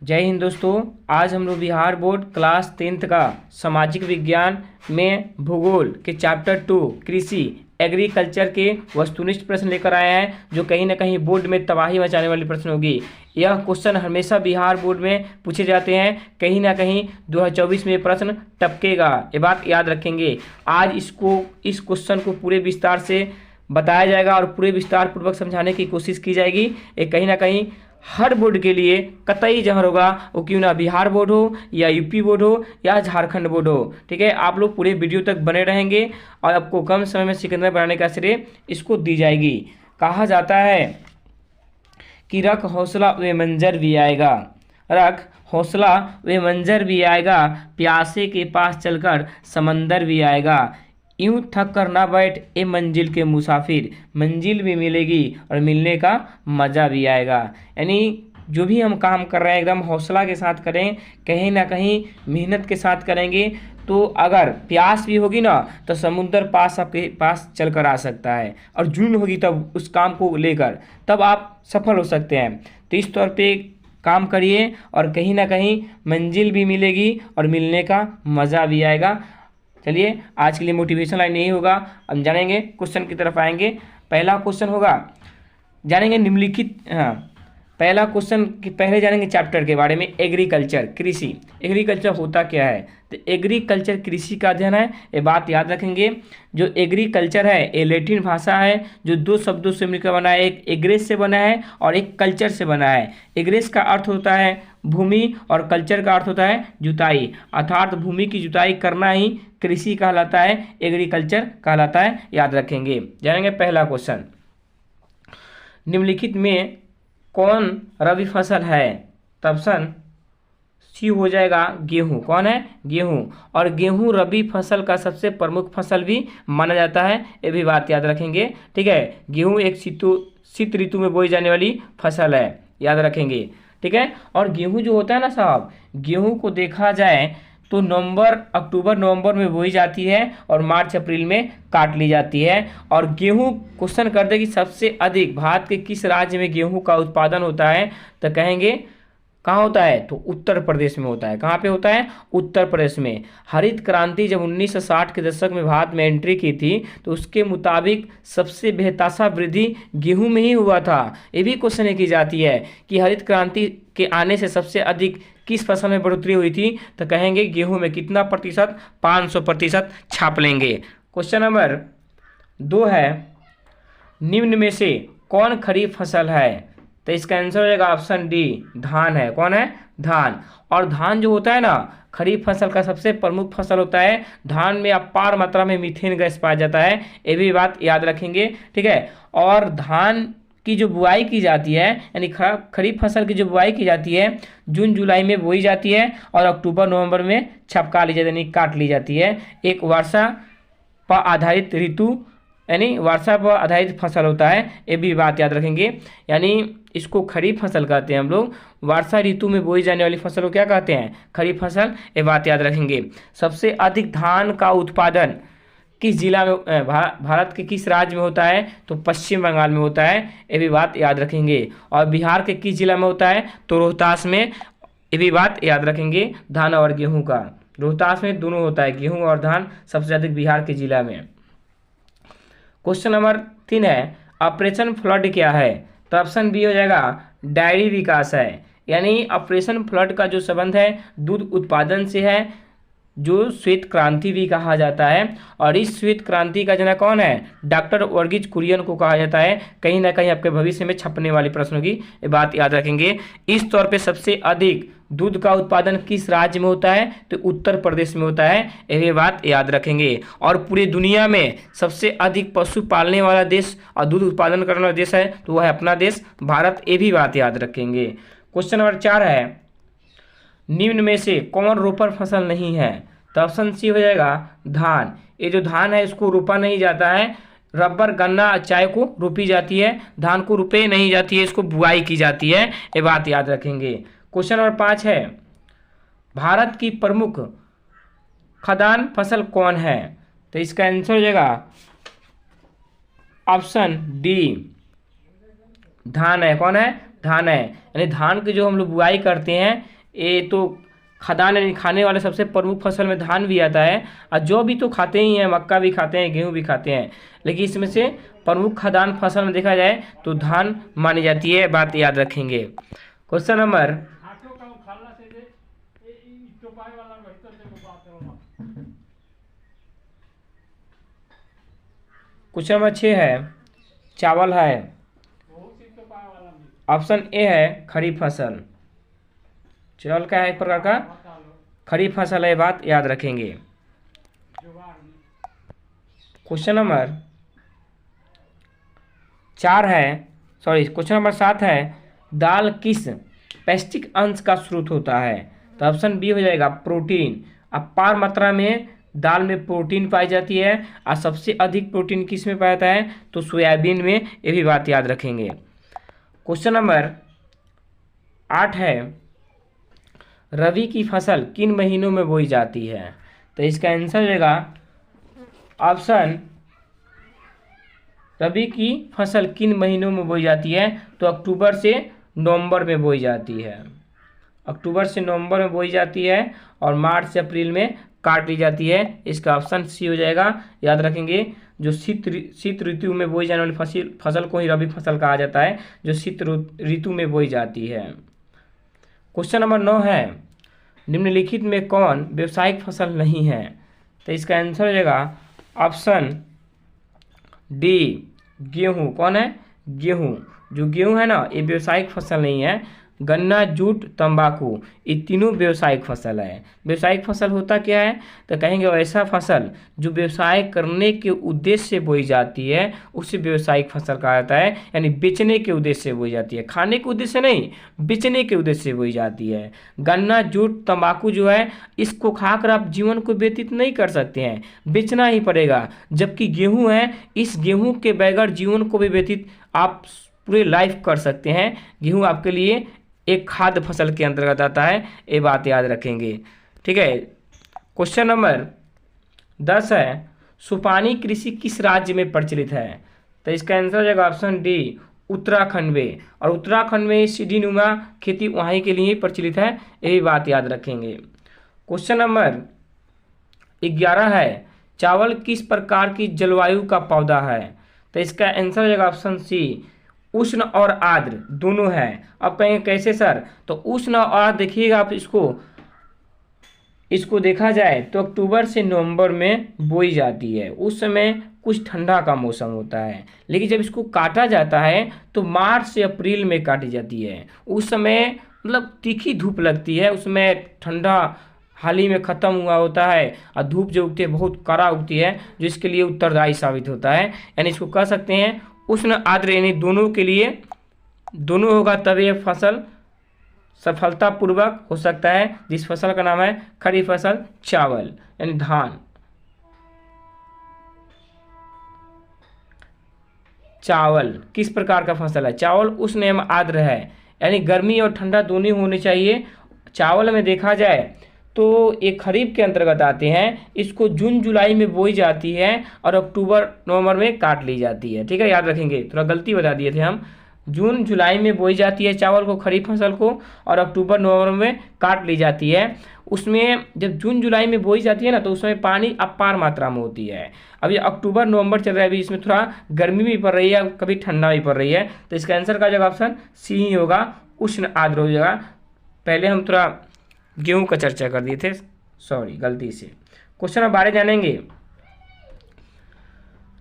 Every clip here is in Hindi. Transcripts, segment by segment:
जय हिंद दोस्तों। आज हम लोग बिहार बोर्ड क्लास 10th का सामाजिक विज्ञान में भूगोल के चैप्टर 2 कृषि एग्रीकल्चर के वस्तुनिष्ठ प्रश्न लेकर आए हैं, जो कहीं ना कहीं बोर्ड में तबाही मचाने वाली प्रश्न होगी। यह क्वेश्चन हमेशा बिहार बोर्ड में पूछे जाते हैं, कहीं ना कहीं 2024 में प्रश्न टपकेगा, ये बात याद रखेंगे। आज इस क्वेश्चन को पूरे विस्तार से बताया जाएगा और पूरे विस्तार पूर्वक समझाने की कोशिश की जाएगी। ये कहीं ना कहीं हर बोर्ड के लिए कतई जहर होगा, वो क्यों ना बिहार बोर्ड हो या यूपी बोर्ड हो या झारखंड बोर्ड हो। ठीक है, आप लोग पूरे वीडियो तक बने रहेंगे और आपको कम समय में सिकंदर बनाने का श्रेय इसको दी जाएगी। कहा जाता है कि रख हौसला वे मंजर भी आएगा, रख हौसला वे मंजर भी आएगा, प्यासे के पास चलकर समंदर भी आएगा, यूं थक कर ना बैठ ए मंजिल के मुसाफिर, मंजिल भी मिलेगी और मिलने का मज़ा भी आएगा। यानी जो भी हम काम कर रहे हैं एकदम हौसला के साथ करें, कहीं ना कहीं मेहनत के साथ करेंगे, तो अगर प्यास भी होगी ना तो समुद्र पास आपके पास चल कर आ सकता है, और जुनून होगी तब उस काम को लेकर तब आप सफल हो सकते हैं। तो इस तौर पे काम करिए और कहीं ना कहीं मंजिल भी मिलेगी और मिलने का मज़ा भी आएगा। चलिए, आज के लिए मोटिवेशन लाइन यही होगा। हम जानेंगे क्वेश्चन की तरफ आएंगे। पहला क्वेश्चन होगा, जानेंगे निम्नलिखित, पहला क्वेश्चन कि पहले जानेंगे चैप्टर के बारे में, एग्रीकल्चर कृषि। एग्रीकल्चर होता क्या है? तो एग्रीकल्चर कृषि का अध्ययन है, ये बात याद रखेंगे। जो एग्रीकल्चर है ये लैटिन भाषा है, जो दो शब्दों से मिलकर बना है, एक एग्रेस से बना है और एक कल्चर से बना है। एग्रेस का अर्थ होता है भूमि और कल्चर का अर्थ होता है जुताई, अर्थात भूमि की जुताई करना ही कृषि कहलाता है, एग्रीकल्चर कहलाता है, याद रखेंगे। जानेंगे पहला क्वेश्चन, निम्नलिखित में कौन रबी फसल है? तो ऑप्शन सी हो जाएगा गेहूं। कौन है? गेहूं। और गेहूं रबी फसल का सबसे प्रमुख फसल भी माना जाता है, ये भी बात याद रखेंगे। ठीक है, गेहूं एक शीत ऋतु में बोई जाने वाली फसल है, याद रखेंगे। ठीक है, और गेहूं जो होता है ना साहब, गेहूं को देखा जाए तो अक्टूबर नवंबर में बोई जाती है और मार्च अप्रैल में काट ली जाती है। और गेहूं क्वेश्चन करते हैं कि सबसे अधिक भारत के किस राज्य में गेहूं का उत्पादन होता है? तो कहेंगे कहाँ होता है? तो उत्तर प्रदेश में होता है। कहाँ पे होता है? उत्तर प्रदेश में। हरित क्रांति जब 1960 के दशक में भारत में एंट्री की थी तो उसके मुताबिक सबसे बेहताशा वृद्धि गेहूं में ही हुआ था। ये भी क्वेश्चन की जाती है कि हरित क्रांति के आने से सबसे अधिक किस फसल में बढ़ोतरी हुई थी? तो कहेंगे गेहूं में। कितना प्रतिशत? 500% छाप लेंगे। क्वेश्चन नंबर 2 है, निम्न में से कौन खरीफ फसल है? तो इसका आंसर हो जाएगा ऑप्शन डी, धान है। कौन है? धान। और धान जो होता है ना, खरीफ फसल का सबसे प्रमुख फसल होता है। धान में अपार मात्रा में मीथेन गैस पाया जाता है, ये भी बात याद रखेंगे। ठीक है, और धान की जो बुआई की जाती है, यानी खरीफ फसल की जो बुआई की जाती है, जून जुलाई में बोई जाती है और अक्टूबर नवंबर में छपका ली जाती है, यानी काट ली जाती है। एक वर्षा पर आधारित ऋतु यानी वर्षा पर आधारित फसल होता है, ये भी बात याद रखेंगे। यानी इसको खरीफ फसल कहते हैं हम लोग। वर्षा ऋतु में बोई जाने वाली फसल को क्या कहते हैं? खरीफ फसल, ये बात याद रखेंगे। सबसे अधिक धान का उत्पादन किस जिला में भारत के किस राज्य में होता है? तो पश्चिम बंगाल में होता है, ये भी बात याद रखेंगे। और बिहार के किस जिला में होता है? तो रोहतास में, ये भी बात याद रखेंगे। धान और गेहूँ का रोहतास में दोनों होता है, गेहूँ और धान सबसे अधिक बिहार के जिला में। क्वेश्चन नंबर 3 है, ऑपरेशन फ्लड क्या है? तो ऑप्शन बी हो जाएगा डायरी विकास है। यानी ऑपरेशन फ्लड का जो संबंध है दूध उत्पादन से है, जो श्वेत क्रांति भी कहा जाता है। और इस श्वेत क्रांति का जनक कौन है? डॉक्टर वर्गीज कुरियन को कहा जाता है। कहीं ना कहीं आपके भविष्य में छपने वाली प्रश्नों की ये बात याद रखेंगे। इस तौर पे सबसे अधिक दूध का उत्पादन किस राज्य में होता है? तो उत्तर प्रदेश में होता है, ये बात याद रखेंगे। और पूरी दुनिया में सबसे अधिक पशु पालने वाला देश और दूध उत्पादन करने वाला देश है तो वह है अपना देश भारत, ये भी बात याद रखेंगे। क्वेश्चन नंबर 4 है, निम्न में से कौन रोपण फसल नहीं है? तो ऑप्शन सी हो जाएगा धान। ये जो धान है इसको रोपा नहीं जाता है, रबर गन्ना चाय को रोपी जाती है, धान को रोपे नहीं जाती है, इसको बुआई की जाती है, ये बात याद रखेंगे। क्वेश्चन नंबर 5 है, भारत की प्रमुख खदान फसल कौन है? तो इसका आंसर हो जाएगा ऑप्शन डी, धान है। कौन है? धान है, यानी धान की जो हम लोग बुआई करते हैं, ये तो खाद्यान्न यानी खाने वाले सबसे प्रमुख फसल में धान भी आता है, और जौ भी तो खाते ही हैं, मक्का भी खाते हैं, गेहूं भी खाते हैं, लेकिन इसमें से प्रमुख खाद्यान्न फसल में देखा जाए तो धान मानी जाती है, बात याद रखेंगे। क्वेश्चन नंबर क्वेश्चन नंबर 6 है, चावल है। ऑप्शन ए है खरीफ फसल। चावल का है एक प्रकार का खरीफ फसल है, बात याद रखेंगे। क्वेश्चन नंबर 4 है, क्वेश्चन नंबर 7 है, दाल किस पौष्टिक अंश का स्रोत होता है? तो ऑप्शन बी हो जाएगा प्रोटीन। अपार मात्रा में दाल में प्रोटीन पाई जाती है, और सबसे अधिक प्रोटीन किस में पाया जाता है? तो सोयाबीन में, ये भी बात याद रखेंगे। क्वेश्चन नंबर 8 है, रबी की फसल किन महीनों में बोई जाती है? तो इसका आंसर हो जाएगा ऑप्शन, रबी की फसल किन महीनों में बोई जाती है? तो अक्टूबर से नवंबर में बोई जाती है, अक्टूबर से नवंबर में बोई जाती है, और मार्च से अप्रैल में काट ली जाती है। इसका ऑप्शन सी हो जाएगा, याद रखेंगे। जो शीत ऋतु में बोई जाने वाली फसल को ही रबी फसल कहा जाता है, जो शीत ऋतु में बोई जाती है। क्वेश्चन नंबर 9 है, निम्नलिखित में कौन व्यावसायिक फसल नहीं है? तो इसका आंसर हो जाएगा ऑप्शन डी गेहूँ। कौन है? गेहूँ। जो गेहूँ है ना, ये व्यावसायिक फसल नहीं है। गन्ना, जूट, तंबाकू, ये तीनों व्यावसायिक फसल है। व्यावसायिक फसल होता क्या है? तो कहेंगे ऐसा फसल जो व्यवसाय करने के उद्देश्य से बोई जाती है, उसे व्यावसायिक फसल कहा जाता है, यानी बेचने के उद्देश्य से बोई जाती है, खाने के उद्देश्य से नहीं, बेचने के उद्देश्य से बोई जाती है। गन्ना, जूट, तंबाकू जो है, इसको खाकर आप जीवन को व्यतीत नहीं कर सकते हैं, बेचना ही पड़ेगा। जबकि गेहूँ है, इस गेहूँ के बगैर जीवन को भी व्यतीत आप पूरे लाइफ कर सकते हैं। गेहूँ आपके लिए एक खाद्य फसल के अंतर्गत आता है, ये बात याद रखेंगे। ठीक है। क्वेश्चन नंबर 10 है, सुपानी कृषि किस राज्य में प्रचलित है? तो इसका आंसर हो जाएगा ऑप्शन डी उत्तराखंड में, और उत्तराखंड में सीढ़ी नुमा खेती वहीं के लिए प्रचलित है, यही बात याद रखेंगे। क्वेश्चन नंबर 11 है, चावल किस प्रकार की जलवायु का पौधा है? तो इसका आंसर हो जाएगा ऑप्शन सी उष्ण और आर्द्र दोनों है। अब कहेंगे कैसे सर? तो उष्ण और आर्द्र देखिएगा आप, इसको देखा जाए तो अक्टूबर से नवंबर में बोई जाती है, उस समय कुछ ठंडा का मौसम होता है। लेकिन जब इसको काटा जाता है तो मार्च से अप्रैल में काटी जाती है, उस समय मतलब तीखी धूप लगती है, उसमें ठंडा हाल ही में ख़त्म हुआ होता है, और धूप जो उगती है बहुत कड़ा उगती है, जो इसके लिए उत्तरदायी साबित होता है। यानी इसको कह सकते हैं उष्ण आर्द्र, यानी दोनों के लिए दोनों होगा तब ये फसल सफलतापूर्वक हो सकता है, जिस फसल का नाम है खरीफ फसल चावल यानी धान। चावल किस प्रकार का फसल है? चावल उष्ण एवं आर्द्र है, यानी गर्मी और ठंडा दोनों होने चाहिए। चावल में देखा जाए तो ये खरीफ के अंतर्गत आते हैं, इसको जून जुलाई में बोई जाती है और अक्टूबर नवंबर में काट ली जाती है। ठीक है, याद रखेंगे, थोड़ा गलती बता दिए थे हम। जून जुलाई में बोई जाती है चावल को, खरीफ फसल को, और अक्टूबर नवंबर में काट ली जाती है। उसमें जब जून जुलाई में बोई जाती है ना, तो उसमें पानी अपार मात्रा में होती है। अभी अक्टूबर नवंबर चल रहा है, अभी इसमें थोड़ा गर्मी भी पड़ रही है, कभी ठंडा भी पड़ रही है, तो इसका आंसर का जगह ऑप्शन सी ही होगा, उष्ण आर्द्र हो जाएगा। पहले हम थोड़ा गेहूं का चर्चा कर दिए थे, सॉरी गलती से। क्वेश्चन अब बारे जानेंगे,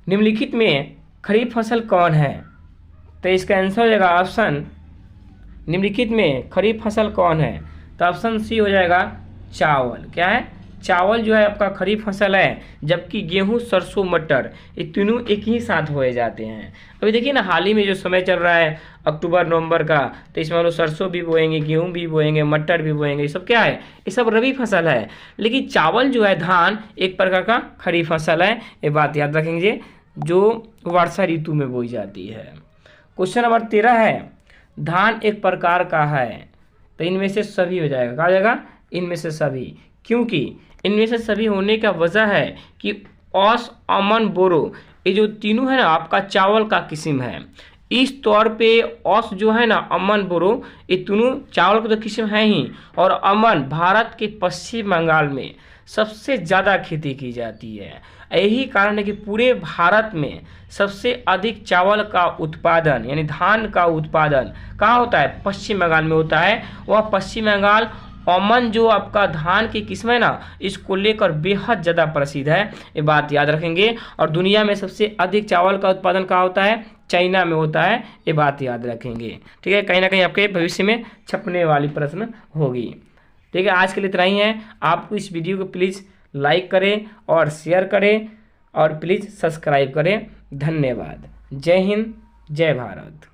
निम्नलिखित में खरीफ फसल कौन है? तो इसका आंसर हो जाएगा ऑप्शन, निम्नलिखित में खरीफ फसल कौन है? तो ऑप्शन सी हो जाएगा चावल। क्या है? चावल जो है आपका खरीफ फसल है, जबकि गेहूं, सरसों, मटर ये तीनों एक ही साथ बोए जाते हैं। अभी देखिए ना, हाल ही में जो समय चल रहा है अक्टूबर नवंबर का, तो इसमें लोग सरसों भी बोएंगे, गेहूं भी बोएंगे, मटर भी बोएंगे, ये सब क्या है? ये सब रबी फसल है। लेकिन चावल जो है, धान, एक प्रकार का खरीफ फसल है, ये बात याद रखेंगे, जो वर्षा ऋतु में बोई जाती है। क्वेश्चन नंबर 13 है, धान एक प्रकार का है, तो इनमें से सभी हो जाएगा। कहा जाएगा इनमें से सभी, क्योंकि इनमें से सभी होने का वजह है कि औस, अमन, बोरो, ये जो तीनों है ना आपका चावल का किस्म है। इस तौर पे औस जो है ना, अमन, बोरो, ये तीनों चावल के तो किस्म है ही। और अमन भारत के पश्चिम बंगाल में सबसे ज़्यादा खेती की जाती है। यही कारण है कि पूरे भारत में सबसे अधिक चावल का उत्पादन यानी धान का उत्पादन कहाँ होता है? पश्चिम बंगाल में होता है। वह पश्चिम बंगाल अमन जो आपका धान की किस्म है ना, इसको लेकर बेहद ज़्यादा प्रसिद्ध है, ये बात याद रखेंगे। और दुनिया में सबसे अधिक चावल का उत्पादन कहाँ होता है? चाइना में होता है, ये बात याद रखेंगे। ठीक है, कहीं ना कहीं आपके भविष्य में छपने वाली प्रश्न होगी। ठीक है, आज के लिए इतना ही है। आपको इस वीडियो को प्लीज़ लाइक करें और शेयर करें और प्लीज़ सब्सक्राइब करें। धन्यवाद। जय हिंद, जय भारत।